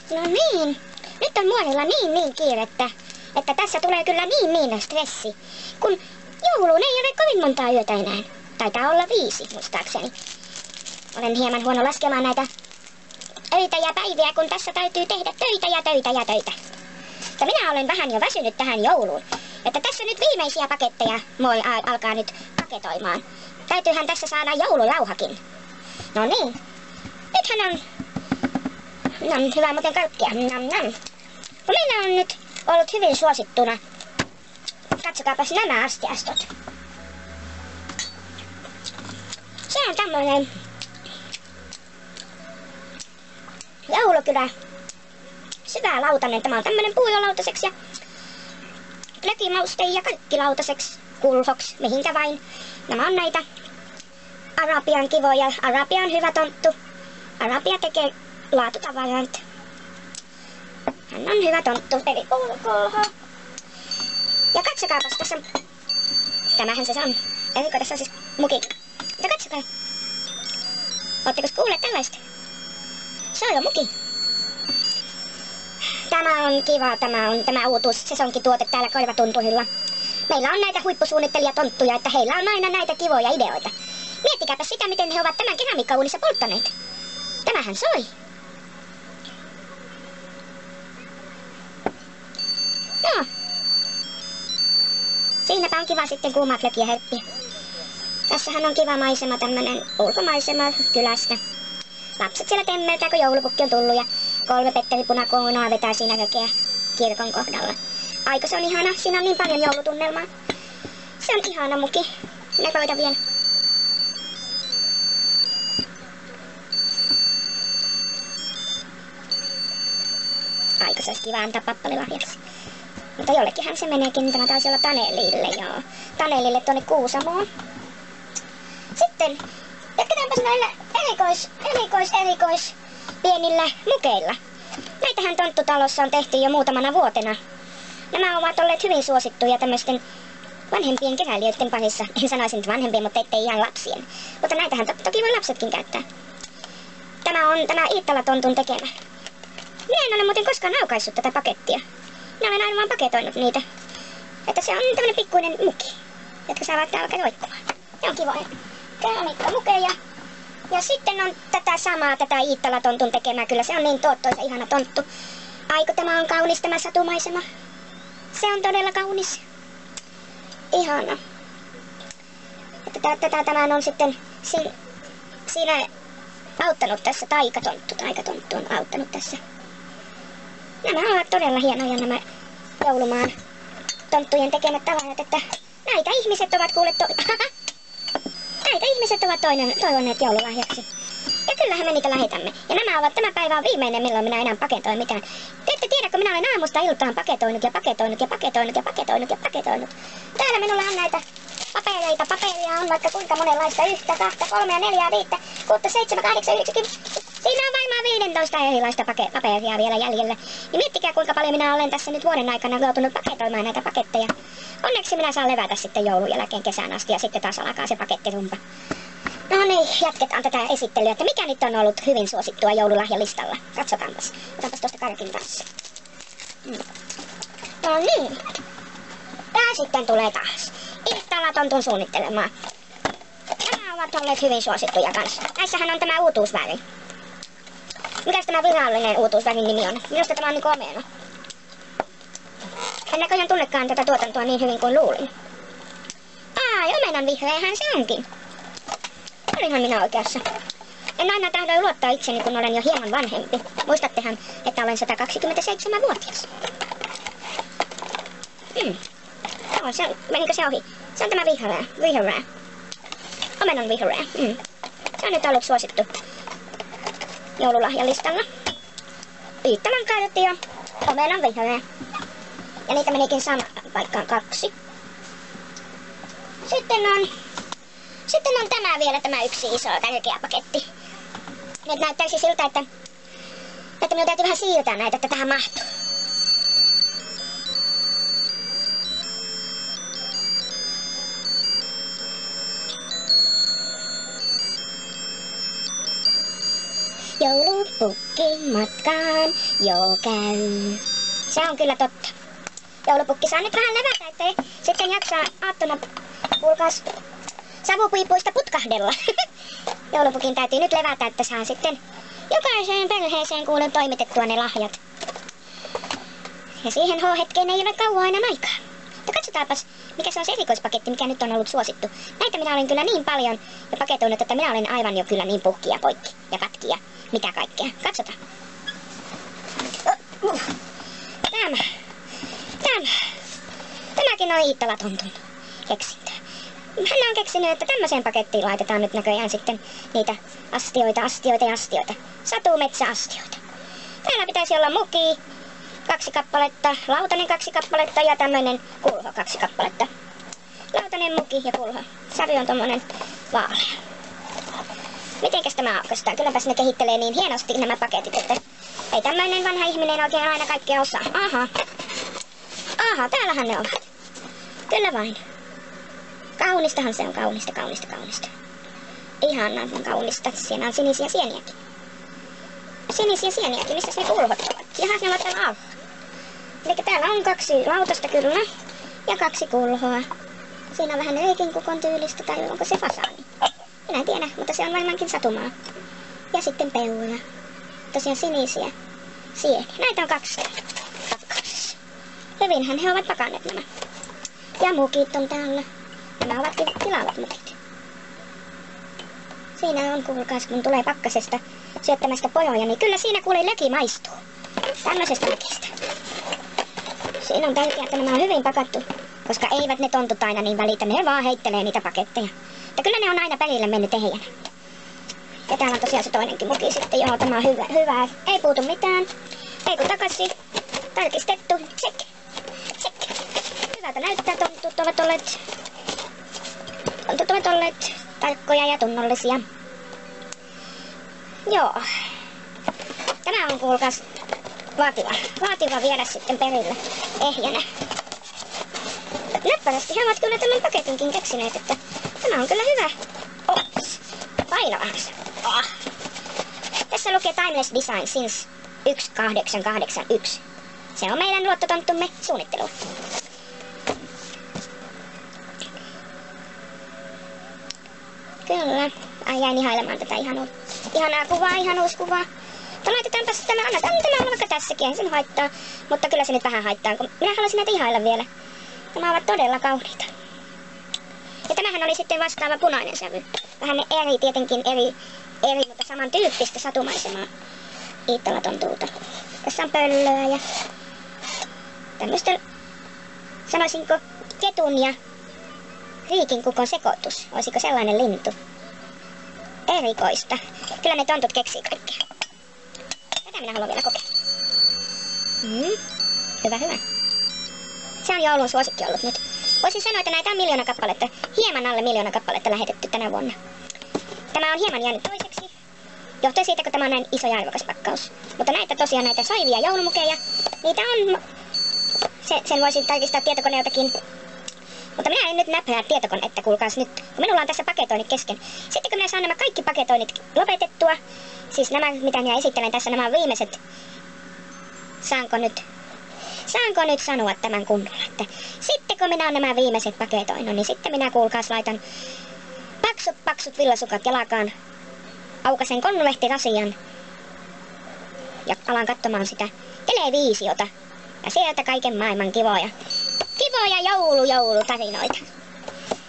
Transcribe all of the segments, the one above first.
No niin. Nyt on muonilla niin kiirettä, että tässä tulee kyllä niin stressi. Kun jouluun ei ole kovin montaa yötä enää. Taitaa olla 5 muistaakseni. Olen hieman huono laskemaan näitä öitä ja päiviä, kun tässä täytyy tehdä töitä. Mutta minä olen vähän jo väsynyt tähän jouluun. Että tässä nyt viimeisiä paketteja moi alkaa nyt paketoimaan. Täytyyhän tässä saada joulujauhakin. No niin. Nythän on... hyvä muuten kaikkia. No meillä on nyt ollut hyvin suosittuna. Katsokaapas nämä astiastot. Se on tämmönen joulukylä syvä lautanen. Tämä on tämmönen puujolautaseksi ja glögimauste ja kaikki lautaseksi, kulhoks, mihinkä vain. Nämä on näitä Arabian kivoja. Arabia on hyvä tonttu. Arabia tekee laatutavarat. Hän on hyvä tonttu, eli kulho. Ja katsokaapas tässä. Tämähän se on. Elikö tässä on siis mukit. Mutta katsokaa. Ootteko kuulleet tällaista? Se on jo muki. Tämä on kiva, tämä uutuus sesonkituote täällä Koivatunturilla. Meillä on näitä huippusuunnittelijatonttuja, että heillä on aina näitä kivoja ideoita. Miettikääpä sitä, miten he ovat tämän keramiikkauunissa polttaneet. Tämähän soi. Joo. Siinäpä on kiva sitten kuumaa glögiä hörppiä. Tässähän on kiva maisema, tämmönen ulkomaisema kylästä. Lapset siellä temmeltää, kun joulupukki on tullut ja 3 Petteri Punakoonaa vetää siinä rökeä kirkon kohdalla. Aika se on ihana, siinä on niin paljon joulutunnelmaa. Se on ihana muki. Minä koitan vielä. Aika se olisi kiva antaa pappalilahjaksi. Mutta jollekinhan se meneekin, tämä taisi olla Tanelille, joo. Tanelille tuonne Kuusamoon. Sitten jatketaanpas näillä erikois pienillä mukeilla. Näitähän tonttutalossa on tehty jo muutamana vuotena. Nämä ovat olleet hyvin suosittuja tämmöisten vanhempien keräilijöiden parissa. En sanoisin nyt vanhempien, mutta ettei ihan lapsien. Mutta näitähän toki voi lapsetkin käyttää. Tämä on tämä Iittala-tontun tekemä. Minä en ole muuten koskaan aukaissut tätä pakettia. Minä olen aina vaan paketoinut niitä. Että se on tämmönen pikkuinen muki, jotka saavat alkaa roikkumaan. Ne on kivoja. Keramiikkamukeja. Ja sitten on tätä samaa, tätä Iittala-tontun tekemää. Kyllä se on niin tuottoisa, ihana tonttu. Aiku, tämä on kaunis tämä satumaisema. Se on todella kaunis. Ihana. Että tämän on sitten siinä auttanut tässä taikatonttu. Taikatonttu on auttanut tässä. Nämä ovat todella hienoja nämä joulumaan tonttujen tekemät tavarat, että näitä ihmiset ovat näitä ihmiset ovat toivoneet joululahjaksi. Ja kyllähän me niitä lähetämme. Ja tämä päivä on viimeinen, milloin minä enää paketoin mitään. Te ette tiedä, kun minä olen aamusta iltaan paketoinut. Täällä minulla on näitä papereita. Paperia on vaikka kuinka monenlaista. 1, 2, 3, 4, 5, 6, 7, 8, 9, 10. Siinä on varmaan 15 erilaista paperia vielä jäljellä. Niin miettikää, kuinka paljon minä olen tässä nyt vuoden aikana joutunut paketoimaan näitä paketteja. Onneksi minä saan levätä sitten joulun jälkeen kesän asti ja sitten taas alkaa se pakettirumpa. No niin, jatketaan tätä esittelyä, että mikä nyt on ollut hyvin suosittua joululahjalistalla. Katsotaanpas. Otanpas tuosta karkin kanssa. No niin. Tää sitten tulee taas. Iittala-tontun suunnittelemaan. Nämä ovat olleet hyvin suosittuja kanssa. Näissähän on tämä uutuusväri. Mikäs tämä virallinen uutuusvärin nimi on? Minusta tämä on niin omena. En näköjään tunnekaan tätä tuotantoa niin hyvin kuin luulin. Omenan vihreähän se onkin. Olinhan minä oikeassa. En aina tahdo luottaa itseni, kun olen jo hieman vanhempi. Muistattehan, että olen 127-vuotias. Menikö se ohi? Se on tämä vihreä. Omenan vihreä. Se on nyt ollut suosittu joululahjalistalla. Iittalan käytettiin ja omenan vihreä. Ja niitä menikin samaan paikkaan 2. Sitten on tämä vielä, tämä yksi iso tärkeä paketti. Nyt näyttäisi siltä, että minun täytyy vähän siirtää näitä, että tähän mahtuu. joulupukki matkaan jo käy. Se on kyllä totta. Joulupukki saa nyt vähän levätä, ettei sitten jaksaa aattona kuulkaas savupiipuista putkahdella. Joulupukin täytyy nyt levätä, että saa sitten jokaiseen perheeseen kuulen toimitettua ne lahjat. Ja siihen H-hetkeen ei ole kauan enää aikaa. Mutta katsotaanpas, mikä se on se erikoispaketti, mikä nyt on ollut suosittu. Näitä minä olen kyllä niin paljon ja paketoinut, että minä olen aivan jo kyllä niin puhkia poikki ja pätkiä. Mitä kaikkea. Katsotaan. Tämäkin on Iittala Tontun keksintö. Hän on keksinyt, että tämmöiseen pakettiin laitetaan nyt näköjään sitten niitä astioita. Satumetsäastioita. Täällä pitäisi olla muki 2 kappaletta, lautanen 2 kappaletta ja tämmönen kulho 2 kappaletta. Lautanen, muki ja kulho. Sävy on tommonen vaalea. Mitenkäs tämä aukaistaan? Kylläpäs ne kehittelee niin hienosti nämä paketit, että ei tämmöinen vanha ihminen oikein aina kaikkea osaa. Aha, täällähän ne ovat. Kyllä vain. Kaunistahan se on, kaunista. Ihanan kaunista. Siinä on sinisiä sieniäkin. Missä ne kulhot ovat? Jahas, ne ovat täällä alla. Eli täällä on 2 lautasta kyllä. Ja 2 kulhoa. Siinä on vähän reikinkukon tyylistä, tai onko se fasaani? Minä en tiedä, mutta se on varmaankin satumaa. Ja sitten peuja. Tosiaan sinisiä sieniä. Näitä on 2. Hyvinhän he ovat pakanneet nämä. Ja mukit on täällä. Nämä ovatkin tilaavat mukit. Siinä on, kuulkaas, kun tulee pakkasesta syöttämästä pojoja, niin kyllä siinä kuule läki maistuu. Tämmöisestä läkistä. Siinä on tärkeää, että nämä on hyvin pakattu, koska eivät ne tontut aina niin välitä. Ne vaan heittelee niitä paketteja. Mutta kyllä ne on aina perille mennyt ehjänä. Ja täällä on tosiaan se toinenkin muki sitten. Joo, tämä on hyvä. Ei puutu mitään. Ei kun takaisin. Tarkistettu. Check. Hyvältä näyttää. Tontut ovat olleet tarkkoja ja tunnollisia. Joo. Tämä on kuulkaas vaativa viedä sitten perille ehjänä. Näppärästi he ovat kyllä tämän paketinkin keksineet, että tämä on kyllä hyvä. Ops. Paina vähän se. Tässä lukee Timeless Design since 1881. Se on meidän luottotonttumme suunnittelu. Kyllä. Jäin ihailemaan tätä ihanaa kuvaa, ihanuuskuvaa. Laitetaanpas tämä, annetaan tämä vaikka tässäkin, ei sen haittaa. Mutta kyllä se nyt vähän haittaa, kun minä haluaisin näitä ihailla vielä. Nämä ovat todella kauniita. Ja tämähän oli sitten vastaava punainen sävy. Vähän eri, tietenkin eri, mutta samantyyppistä satumaisemaa Iittala Tontulta. Tässä on pöllöä ja tämmöistä, sanoisinko, ketun ja riikinkukon sekoitus. Olisiko sellainen lintu? Erikoista. Kyllä ne tontut keksii kaikkea. Tätä minä haluan vielä kokeilla. Hyvä. Se on joulun suosikki ollut nyt. Voisin sanoa, että näitä on 1 000 000 kappaletta. Hieman alle 1 000 000 kappaletta lähetetty tänä vuonna. Tämä on hieman jäänyt toiseksi. Johtuen siitä, kun tämä on näin iso ja arvokas pakkaus. Mutta näitä tosiaan, näitä soivia joulumukeja, niitä on... Sen voisin tarkistaa tietokoneeltakin. Mutta minä en nyt näppää tietokonetta, kuulkaas nyt, kun minulla on tässä paketoinnit kesken. Sitten kun minä saan nämä kaikki paketoinnit lopetettua, siis nämä, mitä minä esittelen tässä, nämä viimeiset, saanko nyt sanoa tämän kunnolla, että sitten kun minä olen nämä viimeiset paketoinut, niin sitten minä kuulkaas laitan paksut villasukat jalakaan, aukasen konvehtirassian ja alan katsomaan sitä televisiota ja sieltä kaiken maailman kivoja joulutarinoita.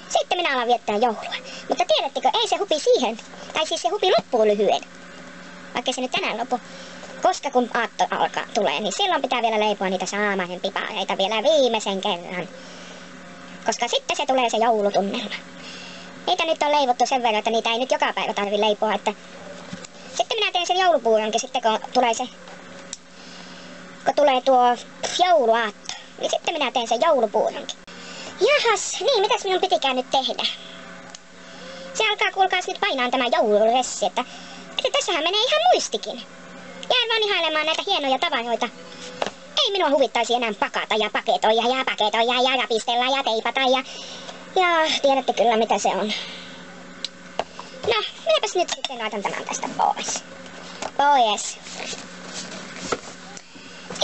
Sitten minä alan viettää joulua. Mutta tiedättekö, ei se hupi siihen, tai siis se hupi loppuu lyhyen. Vaikka se nyt tänään lopu. Koska kun aatto tulee, niin silloin pitää vielä leipoa niitä saamaisen pipareita vielä viimeisen kerran. Koska sitten se tulee se joulutunnelma. Niitä nyt on leivottu sen verran, että niitä ei nyt joka päivä tarvitse leipoa, että... Sitten minä teen sen joulupuuronkin sitten, kun tulee tuo jouluaatto. Niin sitten minä teen sen joulupuuronkin. Jahas, niin mitäs minun pitikään nyt tehdä? Se alkaa kuulkaas nyt painaan tämä jouluressi, että tässähän menee ihan muistikin. Jään vaan ihailemaan näitä hienoja tavaroita. Ei minua huvittaisi enää pakata ja paketoida ja rapistella ja teipata ja tiedätte kyllä mitä se on. No, minäpäs nyt sitten laitan tämän tästä pois. pois.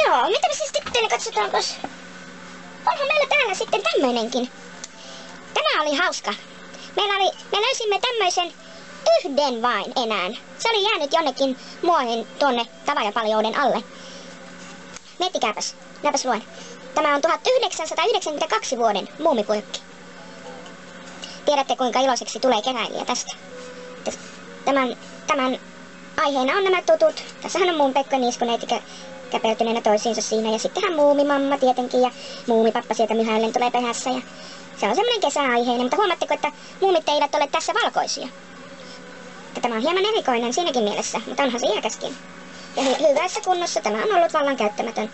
Joo, mitä me siis sitten katsotaanpas. Onhan meillä täällä sitten tämmöinenkin. Tämä oli hauska. Me löysimme tämmöisen yhden vain enää. Se oli jäänyt jonnekin muohin tuonne tavajapaljouden alle. Miettikääpäs. Minäpäs luen. Tämä on 1992 vuoden muumipurkki. Tiedätte kuinka iloiseksi tulee keräilijä tästä. Tämän aiheena on nämä tutut. Tässähän on Muumipekka Niiskuneet käpertyneenä toisiinsa siinä. Ja sittenhän muumimamma tietenkin ja muumipappa sieltä myhällen tulee perässä. Ja se on semmoinen kesäaiheinen, mutta huomaatteko, että muumit eivät ole tässä valkoisia. Tämä on hieman erikoinen siinäkin mielessä, mutta onhan se iäkäskin. Ja hyvässä kunnossa tämä on ollut vallan käyttämätön.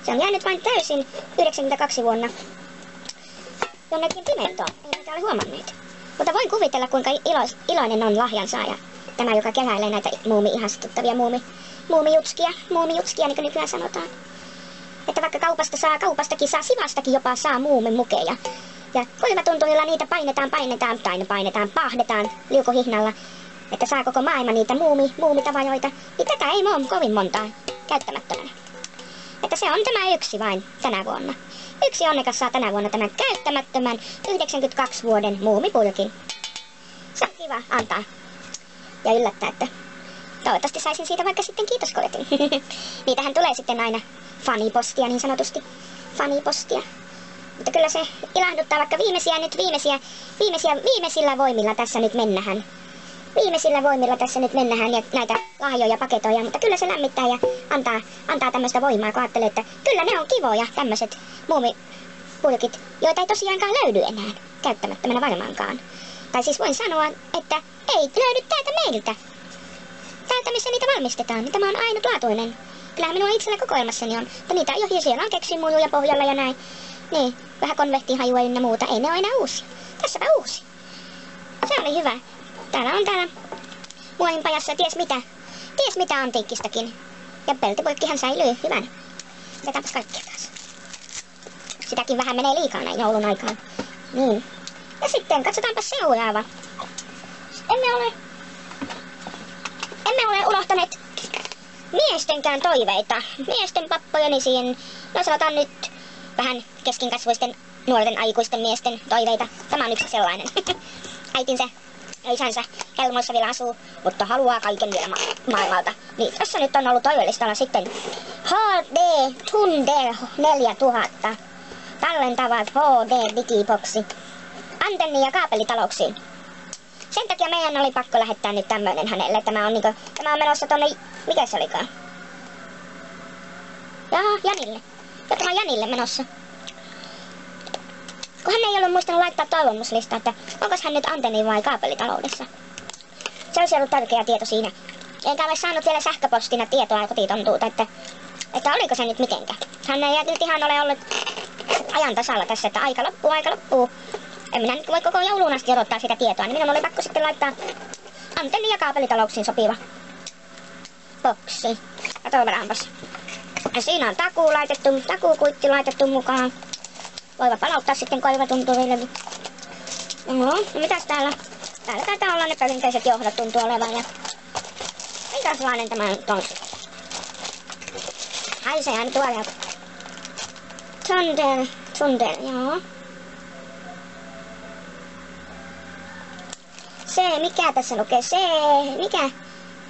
Se on jäänyt vain täysin 92 vuonna jonnekin pimentoon. Ei niitä ole huomanneet. Mutta voin kuvitella, kuinka iloinen on lahjansaaja. Tämä, joka keräilee näitä muumi-ihastuttavia muumijutskia, niin kuin nykyään sanotaan. Että vaikka kaupastakin saa, sivastakin jopa saa muumimukeja. Ja koivatunturilla niitä pahdetaan liukuhihnalla. Että saa koko maailma niitä muumitavajoita. Niin tätä ei ole kovin montaa käyttämättömänä. Että se on tämä yksi vain tänä vuonna. Yksi onnekas saa tänä vuonna tämän käyttämättömän 92 vuoden muumipurkin. Se on kiva antaa ja yllättää, että toivottavasti saisin siitä vaikka sitten kiitoskortin. Niitähän tulee sitten aina fanipostia niin sanotusti. Fanipostia. Mutta kyllä se ilahduttaa, vaikka viimeisillä voimilla tässä nyt mennähän. Viimeisillä voimilla tässä nyt mennähän ja näitä lahjoja paketoja, mutta kyllä se lämmittää ja antaa tämmöistä voimaa, kun ajattelee, että kyllä ne on kivoja tämmöiset muumipurkit, joita ei tosiaankaan löydy enää käyttämättömänä varmaankaan. Tai siis voin sanoa, että ei löydy täältä meiltä. Täältä missä niitä valmistetaan, niin tämä on ainutlaatuinen. Kyllähän minua itsellä kokoelmassani on, mutta niitä on jo siellä on keksimuruja pohjalla ja näin. Niin, vähän konvehtihajua ynnä muuta, ei ne ole enää uusia. Tässäpä uusi. Se oli hyvä. Täällä muohinpajassa ties mitä antiikkistakin. Ja peltipurkkihan säilyy hyvänä. Otetaanpas kaikkia taas. Sitäkin vähän menee liikaa näin joulun aikaan. Niin. Ja sitten katsotaanpa seuraava. Emme ole unohtaneet miestenkään toiveita. Miesten pappojeni siihen, no sanotaan nyt vähän keskinkasvuisten nuorten aikuisten miesten toiveita. Tämä on yksi sellainen. Äitinsä ja isänsä Helmoissa vielä asuu, mutta haluaa kaiken vielä maailmalta. Niin tässä nyt on ollut toivellistalla sitten HD Thunder 4000. Tallentavat HD digiboksi. Antenni- ja kaapelitalouksiin. Sen takia meidän oli pakko lähettää nyt tämmönen hänelle. Tämä on menossa tonne, mikä se olikaan? Janille. Ja tämä on Janille menossa. Kun hän ei ollut muistanut laittaa toivomuslistaa, että onko hän nyt antenni- vai kaapelitaloudessa. Se olisi ollut tärkeä tieto siinä. Enkä ole saanut vielä sähköpostina tietoa kotitontuuta, että oliko se nyt mitenkä. Hän ei nyt ihan ole ollut ajan tasalla tässä, että aika loppuu. En minä nyt voi koko jouluun asti odottaa sitä tietoa, niin minun oli pakko sitten laittaa antenni- ja kaapelitalouksiin sopiva boksi. Katsotaanpas. Ja siinä on takuukuitti laitettu mukaan. Voiva palauttaa sitten koivatunturille. No, mitäs täällä? Täällä taitaa olla ne perinteiset johdot tuntuu olevan. Ja minkälainen tämä nyt on? Haisee aina tuoreelta. Thunder, joo. Mikä tässä lukee? Mikä?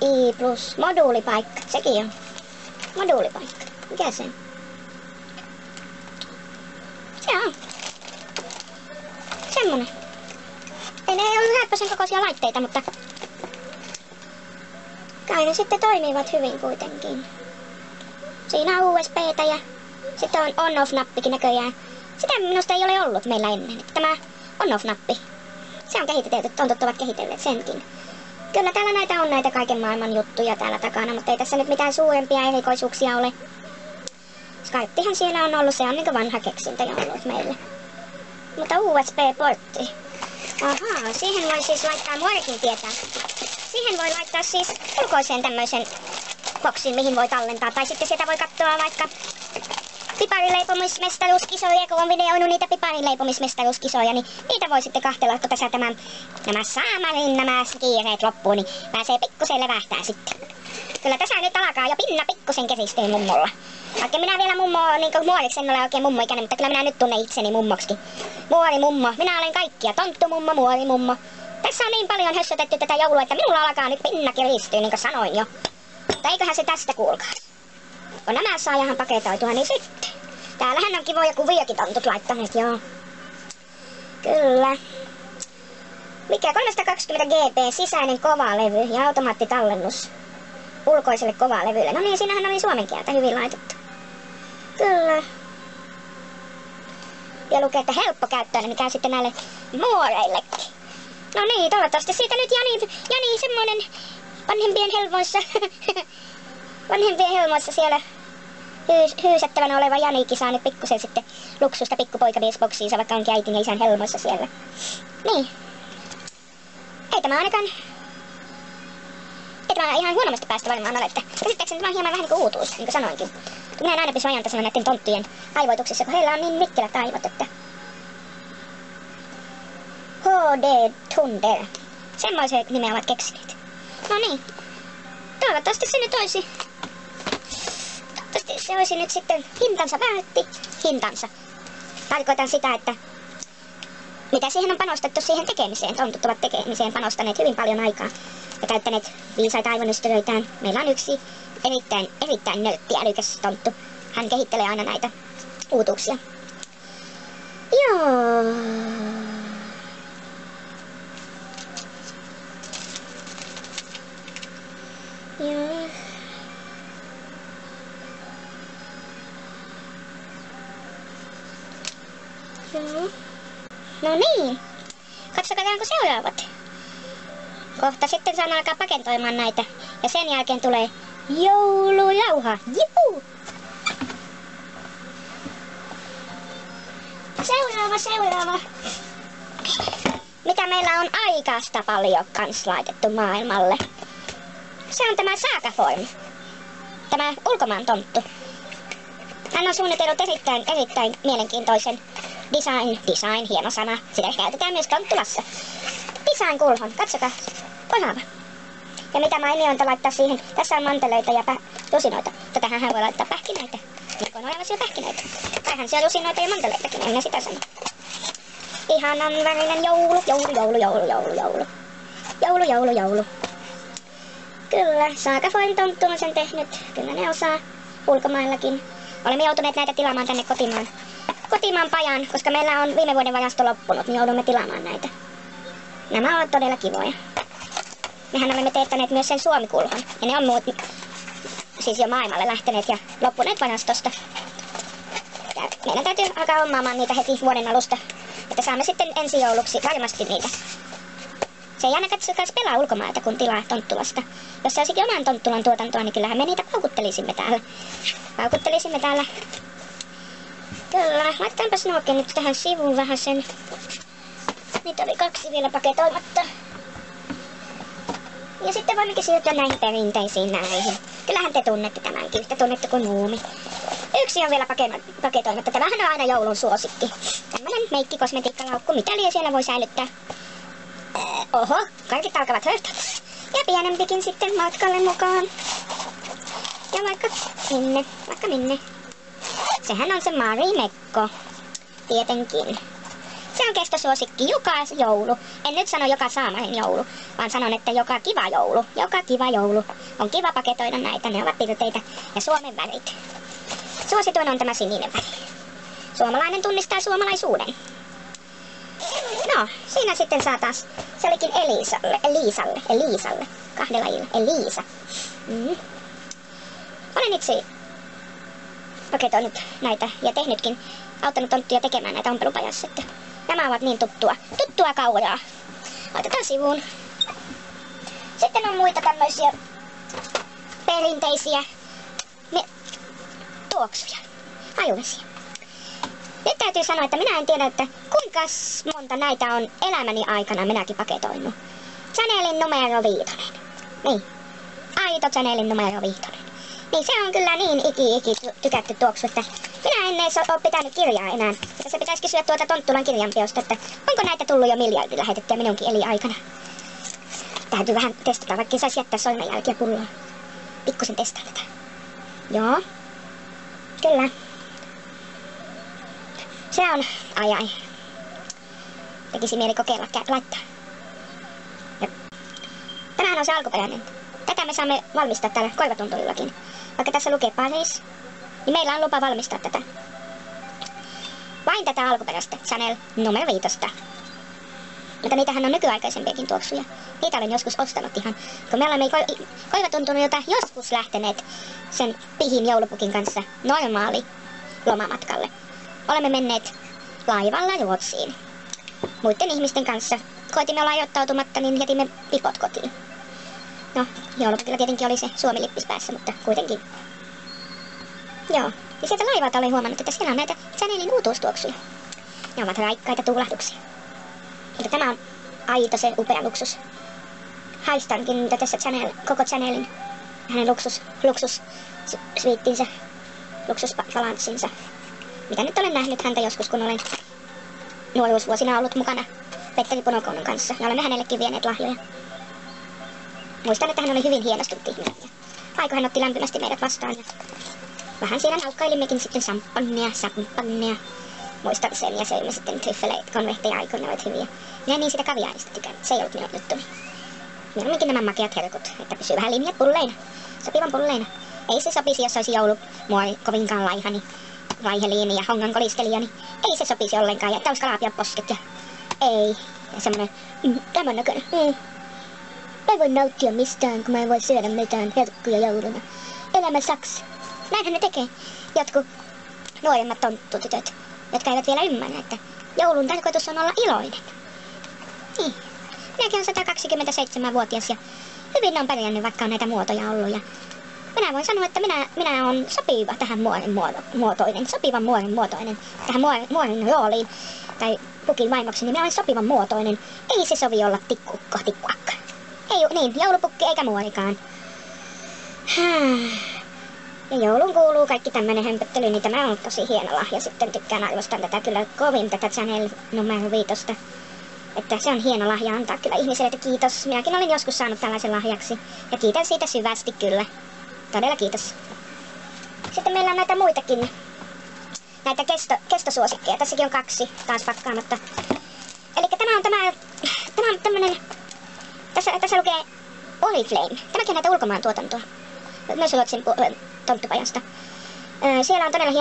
I plus moduulipaikka. Sekin on. Moduulipaikka. Mikä se on? Se on. Semmonen. Ei ne ole häppäisen kokoisia laitteita, mutta kai ne sitten toimivat hyvin kuitenkin. Siinä on USB:tä ja sitten on on-off-nappikin näköjään. Sitä minusta ei ole ollut meillä ennen. Tämä on-off-nappi. Se on kehitetty, tontut ovat kehitelleet senkin. Kyllä täällä näitä on näitä kaiken maailman juttuja täällä takana, mutta ei tässä nyt mitään suurempia erikoisuuksia ole. Skypehan siellä on ollut, se on niinku vanha keksintö jo ollut meille. Mutta USB-portti. Ahaa, siihen voi siis laittaa, muorekin tietää. Siihen voi laittaa siis ulkoiseen tämmöisen boksin, mihin voi tallentaa. Tai sitten sieltä voi katsoa vaikka piparileipomismestaruuskisoja, kun on videoinut niitä piparileipomismestaruuskisoja, niin niitä voi sitten kahtella, kun tässä nämä saamarin, nämä kiireet loppuu, niin pääsee pikkusen levähtää sitten. Kyllä tässä nyt alkaa jo pinna pikkusen kesistyä mummolla. Vaikka minä vielä mummo, niinku muoriksi en ole oikein mummoikäinen, mutta kyllä minä nyt tunnen itseni mummoksi. Muorimummo. Minä olen kaikkia. Tonttumummo, muorimummo. Tässä on niin paljon hössötetty tätä joulua, että minulla alkaa nyt pinna kiristyä, niin kuin sanoin jo. Mutta eiköhän se tästä kuulkaa. Kun nämä saa ihan paketoitua, niin sitten. Täällähän on kivoja kuviokin tontut laittaneet, joo. Kyllä. Mikä 320 GB sisäinen kovalevy ja automaattitallennus ulkoiselle kovalevylle. No niin, siinähän oli suomen kieltä hyvin laitettu. Kyllä. Ja lukee, että helppokäyttöinen, mikä sitten näille muoreillekin. No niin, toivottavasti siitä nyt Jani semmonen vanhempien helmoissa siellä hyysättävänä oleva Janikin saa nyt pikkusen sitten luksusta pikkupoikamiesboksiinsa, vaikka onkin äitin ja isän helmoissa siellä. Niin. Ei tämä ainakaan... Ei tämä ihan huonommasta päästä varmaan ole, että käsittääkseni tämä on hieman vähän niinku uutuus, niin kuin sanoinkin. Minä en aina pysy ajantasana näiden tonttujen aivoituksissa, kun heillä on niin mikkelät aivot, että... HD Thunder. Semmoisen nimen ovat keksineet. No niin. Toivottavasti se nyt olisi... Toivottavasti se olisi nyt sitten hintansa väärti. Hintansa. Tarkoitan sitä, että... Mitä siihen on panostettu siihen tekemiseen. Tontut ovat tekemiseen panostaneet hyvin paljon aikaa. Ja käyttäneet viisaita aivonystyröitään. Meillä on yksi erittäin nörtti älykäs tonttu. Hän kehittelee aina näitä uutuuksia. Joo. Joo. Joo. No niin. Katsotaanko seuraavat. Kohta sitten saan alkaa pakentoimaan näitä. Ja sen jälkeen tulee joulujauha. Juhu! Seuraava. Mitä meillä on aikaista paljon kans laitettu maailmalle. Se on tämä Saagaform. Tämä ulkomaan tonttu. Hän on suunnitellut erittäin mielenkiintoisen design, hieno sana. Sitä käytetään myös tonttulassa. Design-kulhon, katsokaa. Osaava. Ja mitä mainionta laittaa siihen. Tässä on manteleita ja rusinoita. Tätähän hän voi laittaa pähkinöitä. Niin kuin on olemassa jo pähkinöitä. Tähän se on rusinoita ja manteleitakin, en minä sitä sano. Ihanan värinen joulu. Kyllä, Saagaform tonttu on sen tehnyt. Kyllä ne osaa ulkomaillakin. Olemme joutuneet näitä tilaamaan tänne kotimaan pajan, koska meillä on viime vuoden varasto loppunut, niin joudumme tilaamaan näitä. Nämä ovat todella kivoja. Mehän olemme teettäneet myös sen Suomi-kulhon. Ja ne on siis jo maailmalle lähteneet ja loppuneet varastosta. Ja meidän täytyy alkaa hommaamaan niitä heti vuoden alusta, että saamme sitten ensi jouluksi varmasti niitä. Se ei aina katsotaan pelaa ulkomailta, kun tilaa tonttulasta. Jos se olisikin oman tonttulan tuotantoa, niin kyllähän me niitä paukuttelisimme täällä. Kyllä, laitetaanpas nuokin nyt tähän sivuun vähän sen. Niitä oli 2 vielä paketoimatta. Ja sitten voimmekin siirtyä näihin perinteisiin näihin. Kyllähän te tunnette tämänkin, te tunnette kuin muumi. Yksi on vielä paketoimatta. Tämähän on aina joulun suosikki. Tämmönen meikkikosmetiikkalaukku, mikäli siellä voi säilyttää. Oho, kaikki alkavat hörtää. Ja pienempikin sitten matkalle mukaan. Ja vaikka minne. Sehän on se Marimekko. Tietenkin. Se on kestosuosikki joka joulu. En nyt sano joka saamainen joulu, vaan sanon, että joka kiva joulu. Joka kiva joulu. On kiva paketoida näitä, ne ovat pirteitä. Ja Suomen värit. Suosituin on tämä sininen väri. Suomalainen suomalaisuuden. No, siinä sitten saa taas. Se olikin Eliisalle. Kahdella illa. Eliisa. Olen itse paketoinut näitä ja tehnytkin. Auttanut tonttuja tekemään näitä ompelupajassa. Nämä ovat niin tuttua kauraa. Laitetaan sivuun. Sitten on muita tämmöisiä perinteisiä tuoksuja. Hajuvesiä. Nyt täytyy sanoa, että minä en tiedä, että kuinka monta näitä on elämäni aikana minäkin paketoinut. Chanelin numero 5. Niin. Aito Chanelin numero 5. Niin se on kyllä niin tykätty tuoksu, että minä en edes ole pitänyt kirjaa enää. Että se pitäisi kysyä tuolta Tonttulan kirjanpiosta, että onko näitä tullut jo miljardi lähetettyä minunkin eli aikana. Täytyy vähän testata, vaikka saisi jättää sormenjälkiä pulloon. pikkusen testaan tätä. Joo. Kyllä. Se on, ai. Tekisi mieli kokeilla laittaa. Ja tämähän on se alkuperäinen. Tätä me saamme valmistaa täällä Koivatuntulillakin. Vaikka tässä lukee Paris, niin meillä on lupa valmistaa tätä. Vain tätä alkuperäistä Chanel numero 5. Mutta niitähän on nykyaikaisempiakin tuoksuja. Niitä olen joskus ostanut ihan. Kun me olemme Koivatunturilta joskus lähteneet sen pihin joulupukin kanssa normaali lomamatkalle. Olemme menneet laivalla Ruotsiin. Muiden ihmisten kanssa. Koitimme olla ajoittautumatta, niin jätimme pipot kotiin. No, joulupukilla tietenkin oli se Suomi-lippis päässä, mutta kuitenkin. Joo. Ja sieltä laivalta olen huomannut, että siellä on näitä Chanelin uutuustuoksuja. Ne ovat raikkaita tuulahduksia. Mutta tämä on aito se upea luksus. Haistankin mitä tässä koko Chanelin, hänen luksussviittinsä, luksuspalanssinsa. Mitä nyt olen nähnyt häntä joskus, kun olen nuoruusvuosina ollut mukana Petteri Punokounun kanssa. Ja olemme hänellekin vieneet lahjoja. Muistan, että hän oli hyvin hienostunut ihminen. Aiko hän otti lämpimästi meidät vastaan. Ja vähän siinä naukkailimmekin sitten champagnea. Muistan sen ja söimme sitten tryffeleitä, konvehteja aikoina, ne olivat hyviä. Minä niin sitä kaviaarista tykään. Se ei ollut minun juttuni. Mieluumminkin nämä makeat herkut, että pysyy vähän linjat pulleina. Sopivan pulleina. Ei se sopisi, jos olisi joulumuori kovinkaan laihani. Vaiheliini ja hongan koliskelija, niin ei se sopisi ollenkaan. Ja että olisi kalapian posket ja ei. Ja semmonen tämän näköinen. Mä en voi nauttia mistään, kun mä en voi syödä mitään herkkuja jouluna. Elämä saks. Näinhän ne tekee jotkut nuoremmat tonttutytöt, jotka eivät vielä ymmärrä, että joulun tarkoitus on olla iloinen. Niin. Minäkin olen 127-vuotias ja hyvin on pärjännyt, vaikka on näitä muotoja ollut. Ja minä voin sanoa, että minä olen sopiva tähän muotoinen, sopivan muoren muotoinen, tähän muoren rooliin, tai pukin vaimoksi, niin minä olen sopivan muotoinen. Ei se sovi olla tikkuakka. Ei niin, joulupukki eikä muorikaan. Ja joulun kuuluu kaikki tämmönen hömpöttely, niin tämä on tosi hieno lahja. Sitten tykkään arvostan tätä kyllä kovin, tätä Chanel numero 5. Että se on hieno lahja antaa kyllä ihmiselle, että kiitos. Minäkin olen joskus saanut tällaisen lahjaksi. Ja kiitän siitä syvästi kyllä. Todella kiitos. Sitten meillä on näitä muitakin. Näitä kestosuosikkeja. Tässäkin on 2 taas pakkaamatta. Elikkä tämä on tämmönen. Tässä lukee Oriflame. Tämäkin on näitä ulkomaan tuotantoa. Myös Ruotsin tonttupajasta. Siellä on todella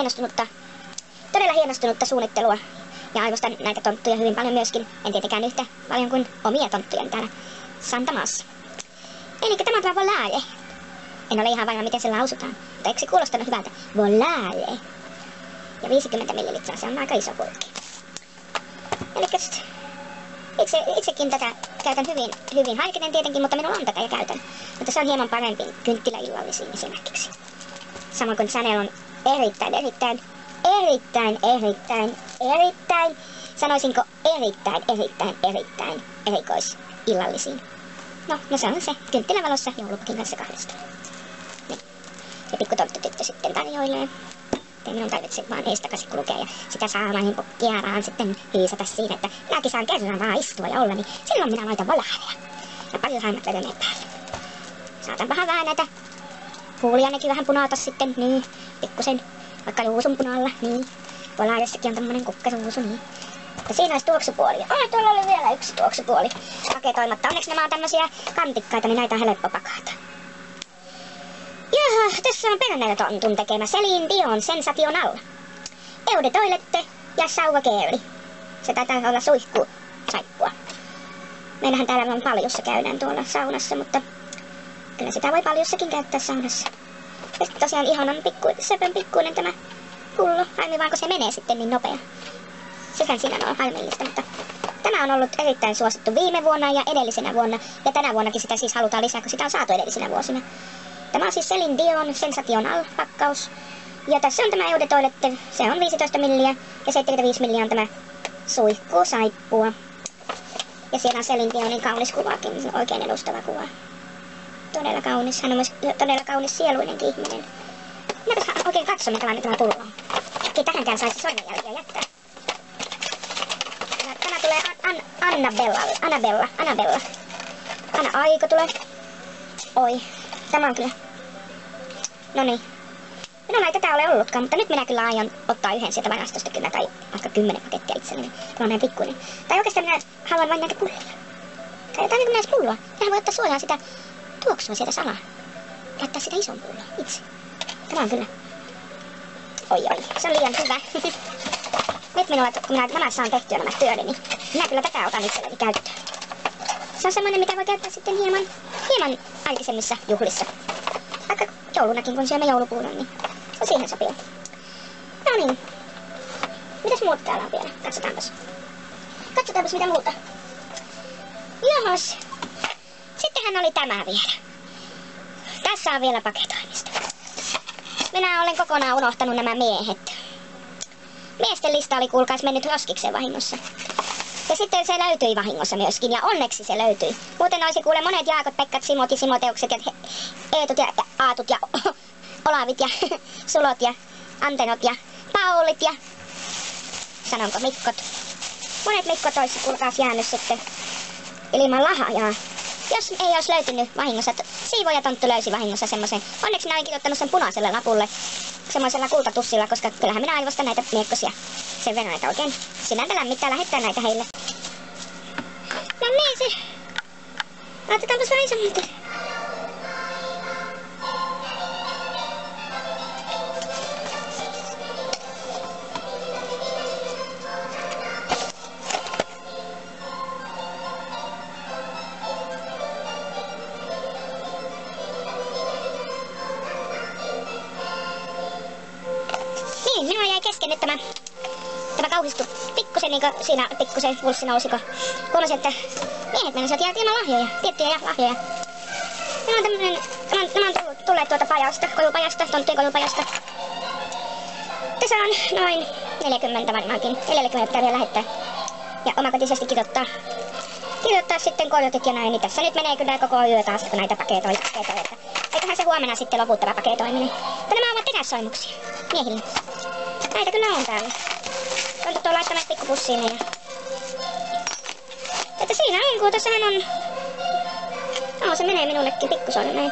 hienostunutta suunnittelua. Ja arvostan näitä tonttuja hyvin paljon myöskin. En tietenkään yhtä paljon kuin omia tonttuja täällä Santamaassa. Elikkä tämä on tämä Volare. En ole ihan varma miten se lausutaan. Mutta eikö se kuulostanut hyvältä? Volare. Ja 50 millilitraa, se on aika iso purkki. Elikkä itsekin tätä käytän hyvin harkiten tietenkin, mutta minulla on tätä ja käytän. Mutta se on hieman parempi kynttiläillallisiin esimerkiksi. Samoin kuin Chanel on erittäin, sanoisinko erittäin erikoisillallisiin. No se on se kynttilävalossa joulupukin kanssa 2. Niin. Ja pikkutonttutyttö sitten tarjoilee. Ei minun tarvitse vaan eestakaisin kulkea ja sitä saamani kieraan sitten hiisata siinä, että minäkin saan kerran vaan istua ja olla, niin silloin minä laitan Volaarea. Ja paljon haimat vedeneet päälle. Saatan vähän väännätä. Huulia nekin vähän punata sitten, niin, pikkusen. Vaikka ruusun punalla, niin. Volaareessakin on tämmönen kukkaruusu, niin. Ja siinä olisi tuoksupuoli. Tuolla oli vielä yksi tuoksupuoli paketoimatta. Onneksi nämä on tämmösiä kantikkaita, niin näitä on helppo pakata. Jaha, tässä on Pernell-tontun tekemä Celine Dion Sensational. Eau de toilette ja Shower Care. Se taitaa olla suihkusaippua. Meillähän täällä on paljussa käydään tuolla saunassa, mutta kyllä sitä voi paljussakin käyttää saunassa. Ja sitten tosiaan ihanan sepän pikkuinen tämä pullo. Harmi vaan kun se menee sitten niin nopea. Sehän siinä on harmillista, mutta tämä on ollut erittäin suosittu viime vuonna ja edellisenä vuonna. Ja tänä vuonnakin sitä siis halutaan lisää, kun sitä on saatu edellisenä vuosina. Tämä on siis Celine Dion Sensational pakkaus. Ja tässä on tämä Eau de Toilette, se on 15 milliä ja 75 milliä on tämä suihkusaippua. Ja siellä on Celine Dionin kaunis kuvakin, oikein edustava kuva. Todella kaunis, hän on myös todella kaunis sieluinenkin ihminen. Minäpäs oikein katso, minkälainen tämä pullo on. Ei tähänkään saisi sormenjälkiä jättää. Ja tämä tulee Annabella. Anna Aiko tulee. Oi, tämä on kyllä Noniin. Minulla ei tätä ole ollutkaan, mutta nyt minä kyllä aion ottaa yhden sieltä varastosta kyllä, tai vaikka 10 pakettia itselleni. Tämä on näin pikkuinen. Tai oikeastaan minä haluan vain näitä pulloja. Tai jotain niin näistä pulloa. Tähän voi ottaa suoraan sitä tuoksua sieltä salaa. Laittaa sitä ison pullon itse. Tämä on kyllä. Oi, se on liian hyvä. Nyt minulla, kun minä nämä saan tehtyä nämä työni, niin minä kyllä tätä otan itselleni käyttöön. Se on semmoinen, mitä voi käyttää sitten hieman aikaisemmissa juhlissa. Vaikka joulunakin, kun syömme joulupuuron, niin se siihen sopii. No niin. Mitäs muuta täällä on vielä? Katsotaanpas. Katsotaanpas mitä muuta. Johos. Sittenhän oli tämä vielä. Tässä on vielä paketoimista. Minä olen kokonaan unohtanut nämä miehet. Miesten lista oli kuulkaas mennyt roskikseen vahingossa. Ja sitten se löytyi vahingossa myöskin, ja onneksi se löytyi. Muuten olisi kuule monet Jaakot, Pekkat, Simot ja Simoteukset ja Eetut ja Aatut ja Olavit ja Sulot ja Antenot ja Paulit ja sanonko Mikkot. Monet Mikkot olisi kuulkaas jäänyt sitten ilman lahjaa. Jos ei olisi löytynyt vahingossa, Siivoja Tonttu löysi vahingossa semmoisen. Onneksi minä olen kirjoittanut sen punaiselle lapulle semmoisella kultatussilla, koska kyllähän minä aivostan näitä miekkosia sen verran, että oikein sinältä lämmittää lähettää näitä heille. No niin se. Laitetaanpas vähän isommalta. Minua jäi kesken nyt tämä kauhistu pikkusen, niin kuin siinä pikkusen pulssi nousi, kun huomasin, että miehet menivät jäätiin ilman lahjoja, tiettyjä lahjoja. Nämä on tulleet tuolta pajasta, kojupajasta, tonttujen kojupajasta. Tässä on noin 40 varmaankin, 40 pitää vielä lähettää. Ja omakotisesti kirjoittaa sitten korjotit ja näin, niin tässä nyt menee kyllä koko yö taas, kun näitä paketoi. Eiköhän se huomenna sitten lopu tämä paketoiminen. Mutta nämä ovat terässoimuksia miehille. Näitä kyllä on täällä. Tontut on laittanut pikkupussiin ja... Että siinä on, kun tossahan on... No, se menee minullekin pikkusoille näin.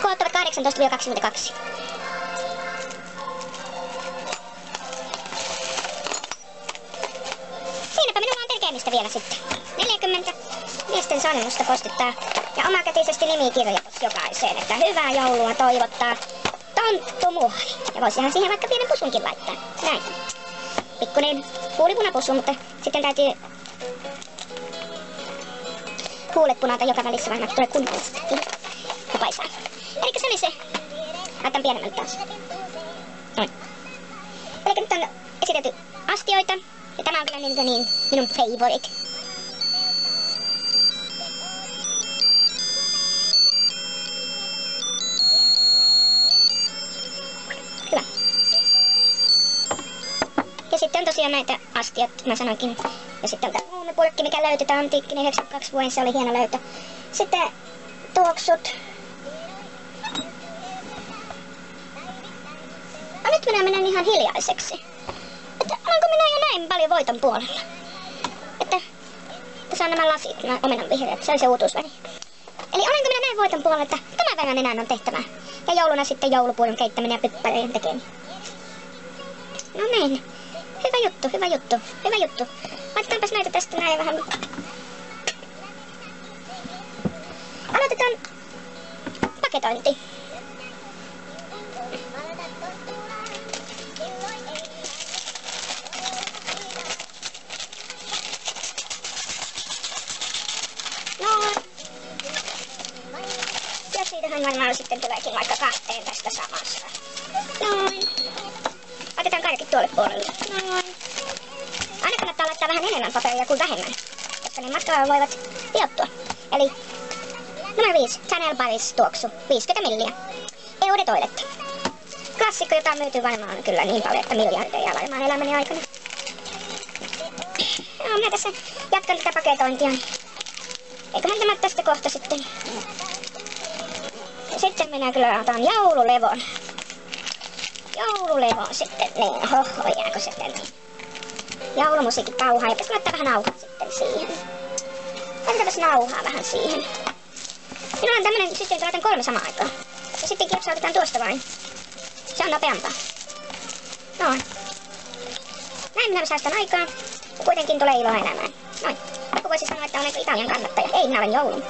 Koot ovat 18-22. Siinäpä minulla on tekemistä vielä sitten. 40 miesten sanomusta postittaa. Ja omakätisesti nimikirjoitus jokaiseen, että hyvää joulua toivottaa Tonttu Muhari. Ja voisihan siihen vaikka pienen pusunkin laittaa. Näin. Pikkuinen huulipunapussu, mutta sitten täytyy huulet punata joka välissä, vaan tulee kunnollisesti. Hupaisaa. Elikkä se oli se. Laitan pienemmältä taas. Noin. Elikkä nyt on esitelty astioita. Ja tämä on kyllä niin minun favorite. Hyvä. Ja sitten on tosiaan näitä astiat, mä sanoinkin. Ja sitten on tämä muumipulkki, mikä löytyi, tämä antiikkinen 92 vuoden, se oli hieno löytö. Sitten tuoksut. No nyt minä menen ihan hiljaiseksi. Että olenko minä jo näin paljon voiton puolella? Että tässä on nämä lasit, nämä omenanvihreät, se on se uutuusväri. Eli olenko minä näin voiton puolella, että tämän verran enää on tehtävää. Ja jouluna sitten joulupuuron keittäminen ja pyppäreiden tekeminen. No niin. Hyvä juttu, hyvä juttu, hyvä juttu. Laitetaanpas näitä tästä näin vähän. Aloitetaan paketointi. No. Ja siitähän varmaan sitten tuleekin vaikka 2 tästä samasta. Noin. Laitetaan kaikki tuolle puolelle. Noin. Aina kannattaa laittaa vähän enemmän paperia kuin vähemmän, koska ne matkalla voivat liottua. Eli numero 5. Chanel Paris tuoksu. 50 milliä. Eau Toilette. Klassikko, jota on myyty varmaan kyllä niin paljon, että miljardeja varmaan elämäni aikana. Joo, minä tässä jatkan tätä paketointia. Eiköhän tämä tästä kohta sitten. Ja sitten minä kyllä otan joululevon. Joululevon sitten, niin hoho, jääkö sitten niin. Joulumusiikki pauhaa, ja pitäisi laittaa vähän nauhaa sitten siihen. Laitetaanpas nauhaa vähän siihen. Minulla on tämmönen systeemi, että laitan 3 samaan aikaan. Ja sitten kipsautetaan tuosta vain. Se on nopeampaa. Noin. Näin minä säästän aikaa. Ja kuitenkin tulee iloa elämään. Noin. Joku voisi sanoa, että olen Italian kannattaja. Ei, minä olen joulun.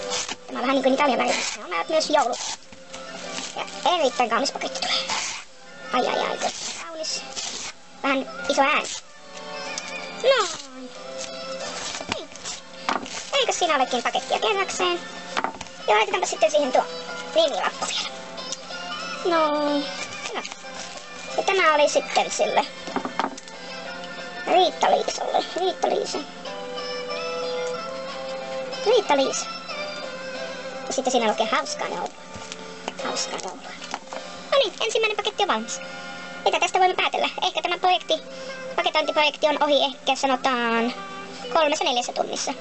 Tämä on vähän niin kuin Italian välillä. Ne on myös joulut. Ja erittäin kaunis paketti tulee. Ai. Kaunis. Vähän iso ääni. Noin. Niin. Eikö siinä olekin pakettia kerrakseen? Ja laitetaanpa sitten siihen tuo nimilappu vielä. Noin. Hyvä. Ja tämä oli sitten sille Riitta-Liisalle. Riitta-Liisa. Ja sitten siinä lukee hauskaa joulua. No niin, ensimmäinen paketti on valmis. Mitä tästä voimme päätellä? Ehkä tämä paketointiprojekti on ohi ehkä sanotaan 3-4 tunnissa.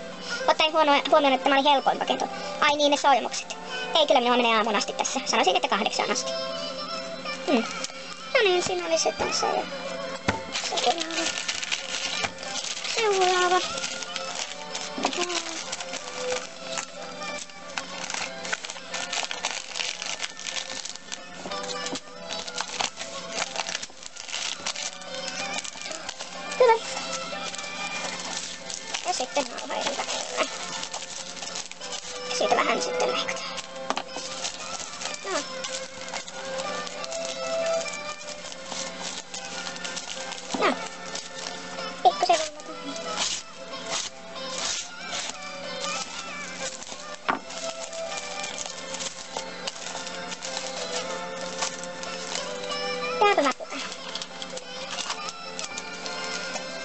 Ottaen huomioon, että tämä oli helpoin paketo. Ai niin, ne solmukset. Ei, kyllä minua menee aamun asti tässä. Sanoisin, että 8 asti. No niin, siinä oli sitten se. Seuraava. Hyvä. Ja sitten nauha eri väkevää. Siitä vähän sitten leikataan. No. No. Pikkusen rummataan. Täältä napputaan.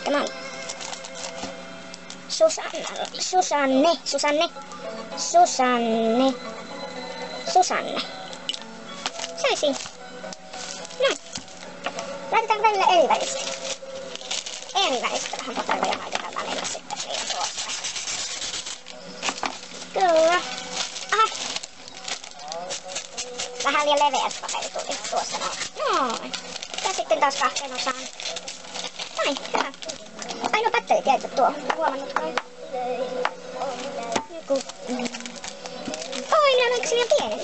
Tämä on Susanne. Se oli siinä. No. Laitetaanko välillä eri väristä? Eri väristä vähän paperilla laitetaan välillä sitten siihen tuosta. Kyllä. Aha. Vähän liian leveä paperi tuli tuosta noin. Noin. Ja sitten taas 2 osaan. Noin, hyvä. Ai no patterit jäitä tuohon. Huomannut kai. Joku. Oi, minä olen liian pieni.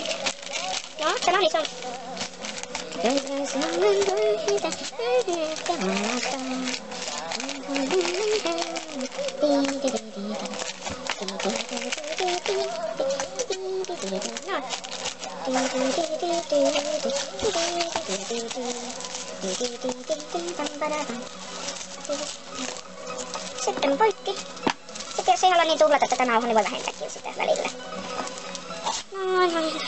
No, tämä on iso. Sitten poikki. Sitten jos ei halua niin tuhlata tätä nauhaa, niin voi vähentääkin sitä välillä. Noin.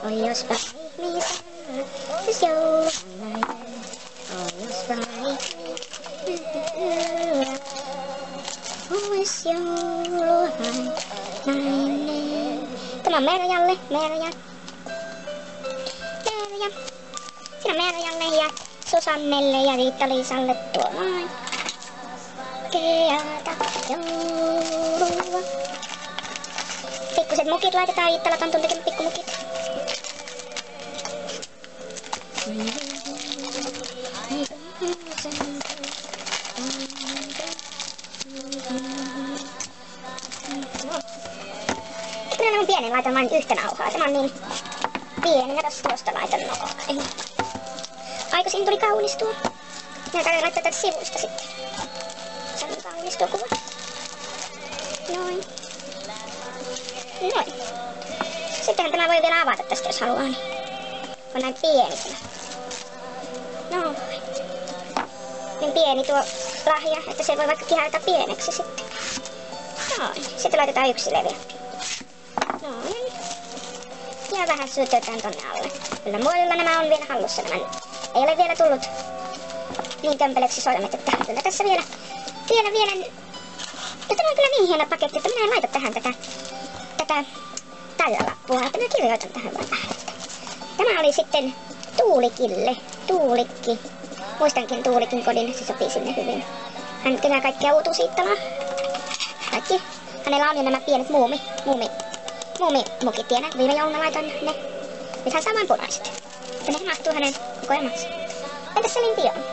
Oi jospa ihmisen, jos joulunlainen. Oi jospa ihmisen, ois joulunlainen. Tämä on Merjalle. Siinä on Merjalle ja Susannelle ja Riitta-Liisalle tuo noin. Keata joulua. Pikkuset mukit laitetaan, Iittalat on tekemät pikkumukit. Minä on pienen, laitan vain yhtä nauhaa. Tämä on niin pieni, minä tuosta laitan noin. Aiko siinä tuli kaunis tuo. Minä käyn laittaa tätä sivuista sitten. Se on kaunis tuo kuva. Noin. Noin. Sittenhän tämä voi vielä avata tästä, jos haluaa. Niin. On näin pieni tämä. Noin. Niin pieni tuo lahja, että se voi vaikka kihaita pieneksi sitten. Noin. Sitten laitetaan yksi leveämpi. Noin. Ja vähän syötetään tonne alle. Kyllä muodilla nämä on vielä hallussa. Nämä ei ole vielä tullut niin tömpeleksi sormet, että kyllä tässä vielä. Ja tämä on kyllä niin hieno paketti, että minä en laita tähän tätä tällä lappua, että minä kirjoitan tähän vaan vähän. Tämä oli sitten Tuulikille. Tuulikki. Muistankin Tuulikin kodin, se sopii sinne hyvin. Hän kerää kaikkea uutuusiittalaa. Kaikki. Hänellä on jo nämä pienet muumimukit. Tiedän, viime jouluna laitoin ne. Nyt hän saa vain punaiset. Ja ne mahtuu hänen kokoelmaansa. Entäs se linti on?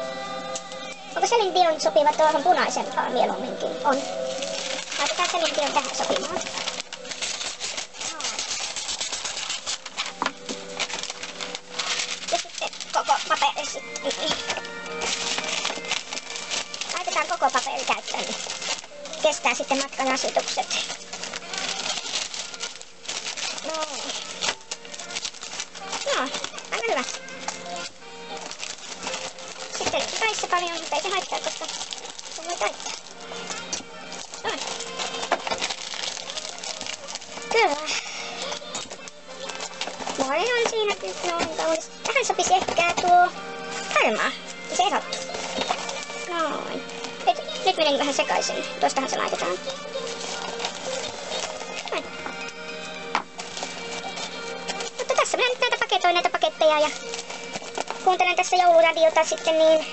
Onko Celine Dion sopiva tuohon punaisempaan mieluumminkin? On. Laitetaan Celine Dion tähän sopimaan. Ja sitten koko paperi sitten. Laitetaan koko paperi käyttöön. Kestää sitten matkan asutukset. Noin. No, aika hyvä. Sitten taisi paljon, mutta ei se haittaa, koska se voi taittaa. Noin. Kyllä. Noin on siinä nyt noin kaunis. Tähän sopisi ehkä tuo harmaa. Se erottuu. Noin. Nyt menen vähän sekaisin. Tuostahan se laitetaan. Noin. Mutta tässä minä nyt paketoin näitä paketteja ja kuuntelen tässä jouluradiota sitten, niin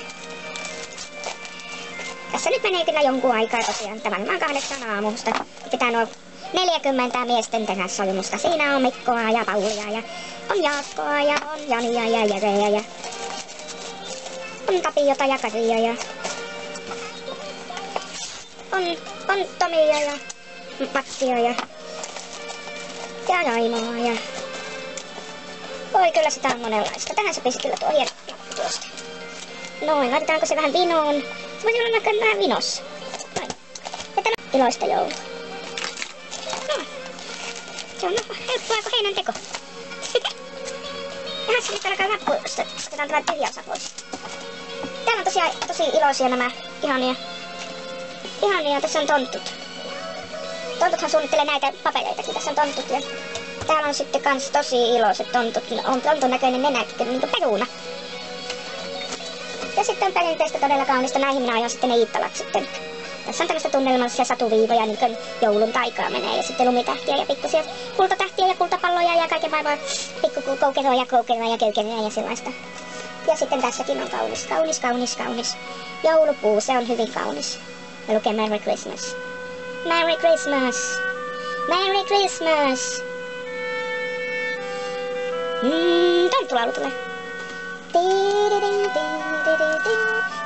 tässä nyt menee kyllä jonkun aikaa tosiaan. Tämän mä 8 aamusta. Pitää nuo 40 miesten tehdä sovimusta. Siinä on Mikkoa ja Paulia ja on Jaakkoa ja on Jania ja Jereä ja on Tapiota ja Karia ja on Tomia ja Mattia ja Raimoa ja oi, kyllä sitä on monenlaista. Tähän sopisi kyllä tuo hieno nappi tuosta. Noin, laitetaanko se vähän vinoon? Se voisi olla vaikka vähän vinossa. Noin. Ja tänä iloista joulua. Noin. Se on helppoa kuin heinän teko. Ihan se nyt alkaa lappuista. Otetaan tämä tyhjä osa pois. Täällä on tosiaan tosi iloisia nämä ihania. Tässä on tonttut. Tonttuthan suunnittelee näitä papereitakin. Tässä on tonttut ja täällä on sitten kans tosi iloiset tontut. On tontun näköinen nenäkkä, niinku peruna. Ja sitten on perinteistä todella kaunista. Näihin minä ajan sitten ne iittalat sitten. Tässä on tämmöistä tunnelmallisia satuviivoja, niin kuin joulun taikaa menee. Ja sitten lumitähtiä ja pikkusia kultatähtiä ja kultapalloja ja kaiken maailman pikkukoukeroa ja keukeroa ja sellaista. Ja sitten tässäkin on kaunis. Joulupuu, se on hyvin kaunis. Ja lukee Merry Christmas. Merry Christmas. Merry Christmas. Tonttulaulu tulee.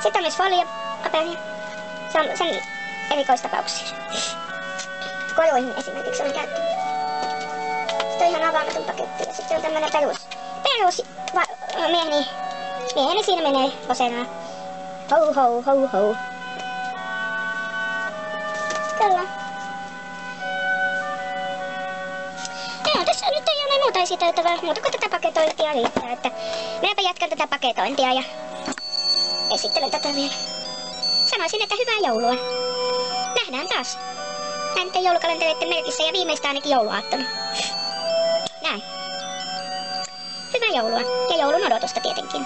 Sitten on myös foliopaperia. Se on sen erikoistapauksia. Kouluihin esimerkiksi on käyttänyt. Sitten on ihan avaamaton paketti. Ja sitten on tämmönen mieheni siinä menee poseeraan. Ho. Kyllä. Joo, tässä nyt ei ole muuta esiteltävää, muuta kuin tätä paketointia riittää, että minäpä jatkan tätä paketointia ja esittelen tätä vielä. Sanoisin, että hyvää joulua. Nähdään taas. Näiden joulukalentereiden merkissä ja viimeistä ainakin jouluaattona. Näin. Hyvää joulua ja joulun odotusta tietenkin.